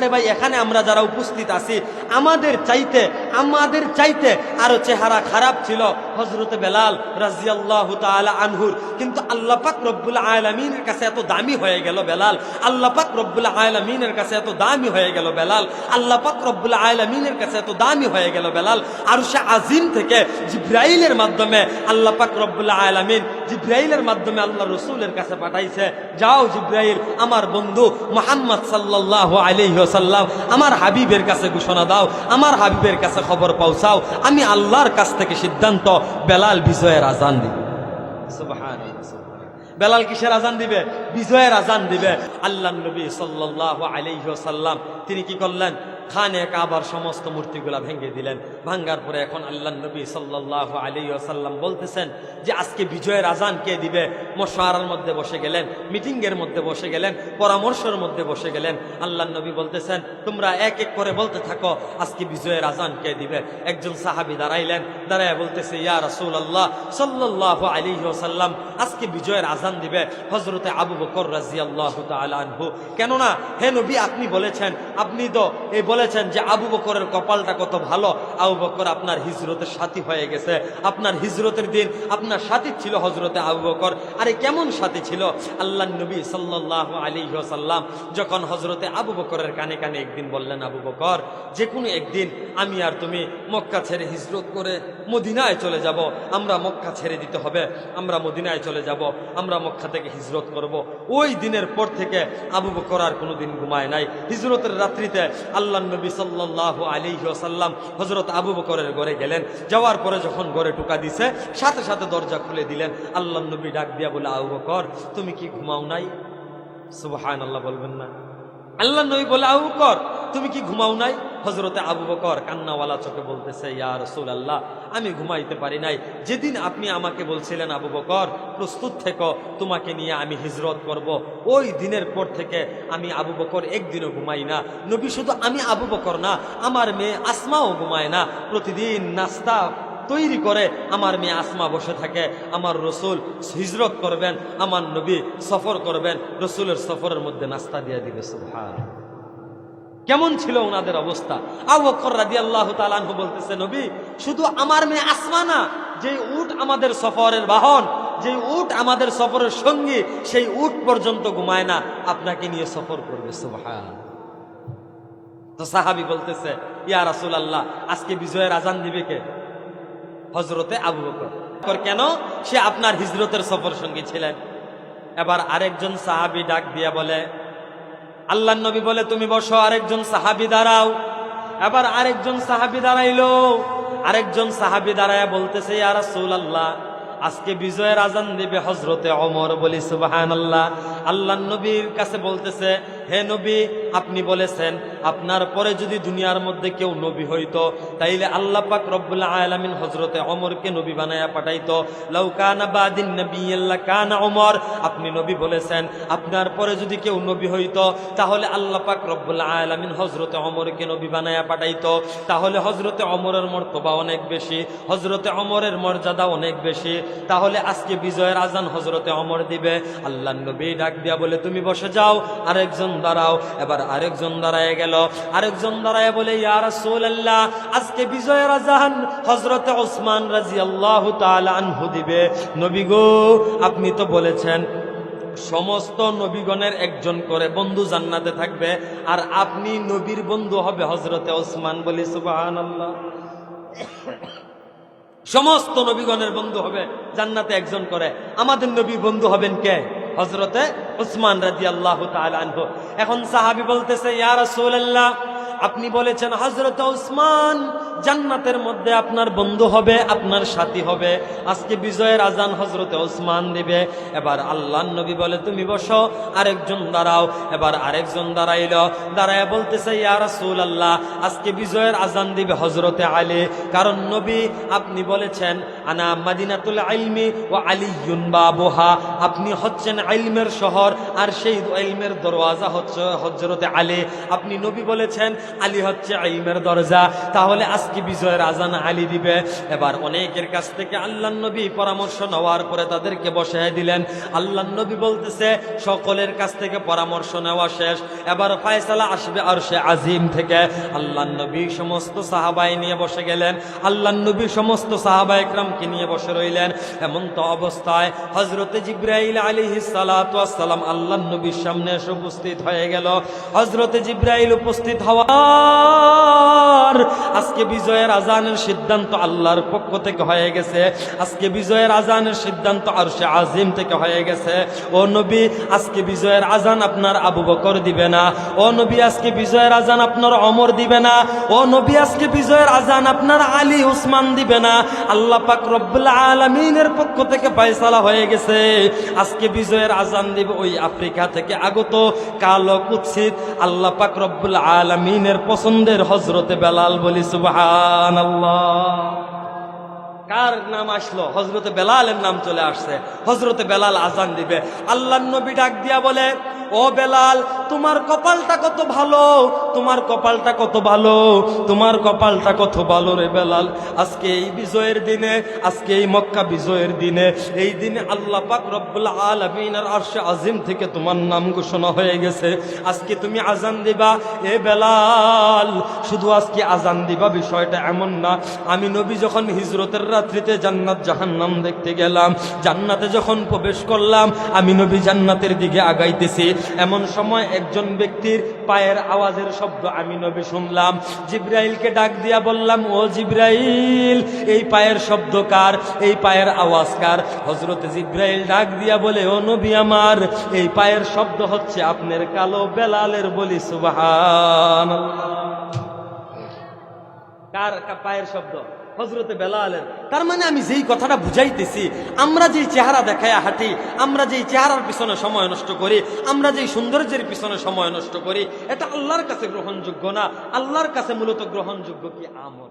ভাই, এখানে আমরা যারা উপস্থিত আছি আমাদের চাইতে আরো চেহারা খারাপ ছিল হযরতে বেলাল রাদিয়াল্লাহু তাআলা আনহুর, কিন্তু আল্লাহ পাক রব্বুল আলামিনের কাছে এত দামি হয়ে গেল বেলাল। আল্লাহ পাক রব্বুল আলামিনের কাছে এত দামি হয়ে গেল বেলাল। আল্লাহ পাক রব্বুল আলামিনের কাছে এত দামি হয়ে গেল বেলাল। আরশে আজিম থেকে জিবরাইলের মাধ্যমে আল্লাহ পাক রব্বুল আলামিন জিবরাইলের মাধ্যমে আল্লাহ রাসূলের কাছে পাঠাইছে, যাও জিবরাইল আমার বন্ধু মুহাম্মদ সাল্লাল্লাহু আলাইহি ওয়াসাল্লাম আমার হাবিবের কাছে ঘোষণা দাও, আমার হাবিবের কাছে খবর পৌঁছাও, আমি আল্লাহর কাছ থেকে সিদ্ধান্ত বেলাল বিজয়ের আজান দিবে। সুবহানাল্লাহ। বেলাল কিসের আজান দিবে? বিজয়ের আজান দিবে। আল্লাহর নবী সাল্লাল্লাহু আলাইহি ওয়াসাল্লাম তিনি কি করলেন? খানে কাবার সমস্ত মূর্তিগুলা ভেঙে দিলেন। ভাঙ্গার পরে এখন আল্লাহর নবী সাল্লাল্লাহু আলাইহি ওয়াসাল্লাম বলতেছেন যে আজকে বিজয়ের আজান কে দিবে? মশওয়ারার মধ্যে বসে গেলেন, মিটিং এর মধ্যে বসে গেলেন, পরামর্শের মধ্যে বসে গেলেন। আল্লাহর নবী বলতেছেন তোমরা এক এক করে বলতে থাকো আজকে বিজয়ের আজান কে দিবে। একজন সাহাবী দাঁড়াইলেন, দাঁড়ায় বলতেছে ইয়া রাসূলুল্লাহ সাল্লাল্লাহু আলাইহি ওয়াসাল্লাম আজকে বিজয়ের আজান দিবে হযরতে আবু বকর রাদিয়াল্লাহু তাআলা আনহু। কেন না, হে নবী আপনি বলেছেন, আপনি তো এই বলেছেন যে আবু বকরের কপালটা কত ভালো, আবু বকর আপনার হিজরতের সাথী হয়ে গেছে। আপনার হিজরতের দিন আপনার সাথী ছিল হযরতে আবু বকর। আরে কেমন সাথী ছিল? আল্লাহর নবী সাল্লাল্লাহু আলাইহি ওয়াসাল্লাম যখন হযরতে আবু বকরের কানে কানে একদিন বললেন, আবু বকর যে কোনো একদিন আমি আর তুমি মক্কা ছেড়ে হিজরত করে মদিনায় চলে যাব। আমরা মক্কা ছেড়ে দিতে হবে, আমরা মদিনায় চলে যাব, আমরা মক্কা থেকে হিজরত করব। ওই দিনের পর থেকে আবু বকর আর কোনোদিন ঘুমায় নাই। হিজরতের রাত্রিতে আল্লাহর নবী সাল্লাল্লাহু আলাইহি ওয়াসাল্লাম হযরত আবু বকরের ঘরে গেলেন। যাওয়ার পরে যখন ঘরে ঢোকা দিছে সাথে সাথে দরজা খুলে দিলেন। আল্লাহর নবী ডাক দিয়া বলে, আবু বকর তুমি কি ঘুমাও নাই? সুবহানাল্লাহ বলবেন না? আল্লাহর নবী বলে, আবু বকর তুমি কি ঘুমাও নাই? হযরতে আবু বকর কান্নাওয়ালা চোখে বলতেছে, ইয়া রাসূলুল্লাহ আমি ঘুমাইতে পারি নাই। যেদিন আপনি আমাকে বলছিলেন আবু বকর প্রস্তুত থেকো, তোমাকে নিয়ে আমি হিজরত করব, ওই দিনের পর থেকে আমি আবু বকর একদিনও ঘুমাই না। নবী শুধু আমি আবু বকর না, আমার মেয়ে আসমাও ঘুমায় না। প্রতিদিন নাস্তা তৈরি করে আমার মেয়ে আসমা বসে থাকে। আমার রসুল হিজরত করবেন, আমার নবী সফর করবেন, রসুলের সফরের মধ্যে নাস্তা দিয়ে দিবে। সুবহানাল্লাহ। কেমন ছিল ওনাদের অবস্থা? আবু বকর রাদিয়াল্লাহু তাআলা আনহু বলতেছে, নবী শুধু আমার মেয়ে আসমা না, যে উট আমাদের সফরের বাহন, যে উট আমাদের সফরের সঙ্গী, সেই উট পর্যন্ত ঘুমায় না, আপনাকে নিয়ে সফর করবে। সুবহানাল্লাহ। তো সাহাবী বলতেছে, ইয়া রাসূলুল্লাহ আজকে বিজয়ের আজান দিবে কে? হযরতে আবু বকর। কেন? সে আপনার হিজরতের সফর সঙ্গী ছিলেন। এবার আরেকজন সাহাবী ডাক দিয়া বলে, আল্লাহর নবী বলে তুমি বসো, আরেকজন সাহাবী দাঁড়াও। এবার আরেকজন সাহাবী দাঁড়াইলো। আরেকজন সাহাবী দাঁড়ায়া বলতেছে, ইয়া রাসূলুল্লাহ আজকে বিজয়ের আজান দিবে হযরতে ওমর। বলি সুবহানাল্লাহ। আল্লাহর নবীর কাছে বলতেছে, হে নবী আপনি বলেছেন আপনার পরে যদি দুনিয়ার মধ্যে কেউ নবী হইতো তাইলে আল্লাহ পাক রব্বুল আলামিন হযরতে ওমরকে নবী বানায়া পাঠাইতো। লাউ কানা বাদিন নাবিয়্যাল্লা কানা ওমর। আপনি নবী বলেছেন আপনার পরে যদি কেউ নবী হইতো তাহলে আল্লাহ পাক রব্বুল আলামিন হযরতে ওমরকে নবী বানায়া পাঠাইতো। তাহলে হযরতে ওমরের মর্তবা অনেক বেশি, হযরতে ওমরের মর্যাদা অনেক বেশি। তাহলে আজকে বিজয়ের আজান হযরতে ওমর দিবে। আল্লাহর নবী ডাক দিয়া বলে তুমি বসে যাও, আরেকজন দাঁড়াও। এবার আরেকজন দাঁড়ায় গেল। আরেকজন দাঁড়ায় বলে, ইয়া রাসূলুল্লাহ আজকে বিজয়ের আজান হযরতে ওসমান রাদিয়াল্লাহু তাআলা আনহু দিবে। নবী গো আপনি তো বলেছেন সমস্ত নবীগণের একজন করে বন্ধু জান্নাতে থাকবে, আর আপনি নবীর বন্ধু হবে হযরতে ওসমান। বলি সুবহানাল্লাহ। সমস্ত নবীগণের বন্ধু হবে জান্নাতে একজন করে, আমাদের নবী বন্ধু হবেন কে? হযরতে ওসমান রাদিয়াল্লাহু তাআলা আনহু। এখন সাহাবী বলতেছে, ইয়া রাসূলুল্লাহ আপনি বলেছেন হযরতে ওসমান জান্নাতের মধ্যে আপনার বন্ধু হবে, আপনার সাথী হবে, আজকে বিজয়ের আজান হযরতে ওসমান দিবে। এবার আল্লাহর নবী বলে তুমি বসো, আরেকজন দাঁড়াও। এবার আরেকজন দাঁড়াইলো। দাঁড়ায় বলতেছে, ইয়া রাসূলুল্লাহ আজকে বিজয়ের আজান দিবে হযরতে আলী। কারণ নবী আপনি বলেছেন আনা মাদিনাতুল ইলমি ওয়া আলিয়্যুন বাবুহা। আপনি হচ্ছেন ইলমের শহর আর সেই ইলমের দরওয়াজা হচ্ছে হযরতে আলী। আপনি নবী বলেছেন আলী হচ্ছে ইলমের দরজা, তাহলে আজকে বিজয়ের আজান আলী দিবে। এবার অনেকের কাছ থেকে আল্লাহর নবী পরামর্শ নেওয়ার পরে তাদেরকে বসায় দিলেন। আল্লাহর নবী বলতেছে সকলের কাছ থেকে পরামর্শ নেওয়া শেষ, এবার ফয়সালা আসবে আরশে আজিম থেকে। আল্লাহর নবী সমস্ত সাহাবায়ে নিয়ে বসে গেলেন, আল্লাহর নবী সমস্ত সাহাবায়ে একরামকে নিয়ে বসে রইলেন। এমন তো অবস্থায় হযরতে জিবরাইল আলাইহিস সালাতু ওয়াস সালাম আল্লাহর নবীর সামনে এসে উপস্থিত হয়ে গেল। হযরতে জিবরাইল উপস্থিত হওয়ার আজকে বিজয়ের আজানের সিদ্ধান্ত আল্লাহর পক্ষ থেকে হয়ে গেছে, আজকে বিজয়ের আজানের সিদ্ধান্ত আরশে আজিম থেকে হয়ে গেছে। ও নবী, আজকে বিজয়ের আজান আপনার আবু বকর দিবে না, ও নবী আজকে বিজয়ের আজান আপনার ওমর দিবে না, ও নবী আজকে বিজয়ের আজান আপনার আলী উসমান দিবে না। আল্লাহ পাক রব্বুল আলামিনের পক্ষ থেকে ফয়সালা হয়ে গেছে, আজকে বিজয়ের আজান দিবে ওই আফ্রিকা থেকে আগত কালো কুৎসিত আল্লাহ পাক রব্বুল আলামিনের পছন্দের হযরতে বেলাল। বলি সুবহানাল্লাহ। কার নাম আসলো? হযরতে বেলালের নাম চলে আসছে। হযরতে বেলাল আজান দিবে। আল্লাহর নবী ডাক দিয়া বলে, ও বেলাল, তোমার কপালটা কত ভালো, তোমার কপালটা কত ভালো, তোমার কপালটা কত ভালো রে বেলাল। আজকে এই বিজয়ের দিনে, আজকে এই মক্কা বিজয়ের দিনে, এই দিনে আল্লাহ পাক রব্বুল আলামিনের আরশে আজিম থেকে তোমার নাম ঘোষণা হয়ে গেছে। আজকে তুমি আজান দিবা। এ বেলাল, শুধু আজকে আজান দিবা বিষয়টা এমন না। আমি নবী যখন হিজরতের রাত্রিতে জান্নাত জাহান্নাম দেখতে গেলাম, জান্নাতে যখন প্রবেশ করলাম, আমি নবী জান্নাতের দিকে আগাইতেছি, এমন সময় একজন ব্যক্তির পায়ের আওয়াজের শব্দ আমি নবী শুনলাম। জিবরাইলকে ডাক দিয়া বললাম, ও জিবরাইল, এই পায়ের শব্দ কার, এই পায়ের আওয়াজ কার? হযরত জিবরাইল ডাক দিয়া বলে, ও নবী আমার, এই পায়ের শব্দ হচ্ছে আপনার কালো বেলালের। বলি সুবহানাল্লাহ। কার পায়ের শব্দ? হযরতে বেলালের। তার মানে আমি যেই কথাটা বুঝাইতেছি, আমরা যেই চেহারা দেখায় হাঁটি, আমরা যেই চেহারার পিছনে সময় নষ্ট করি, আমরা যেই সৌন্দর্যের পিছনে সময় নষ্ট করি, এটা আল্লাহর কাছে গ্রহণযোগ্য না। আল্লাহর কাছে মূলত গ্রহণযোগ্য কি আমল।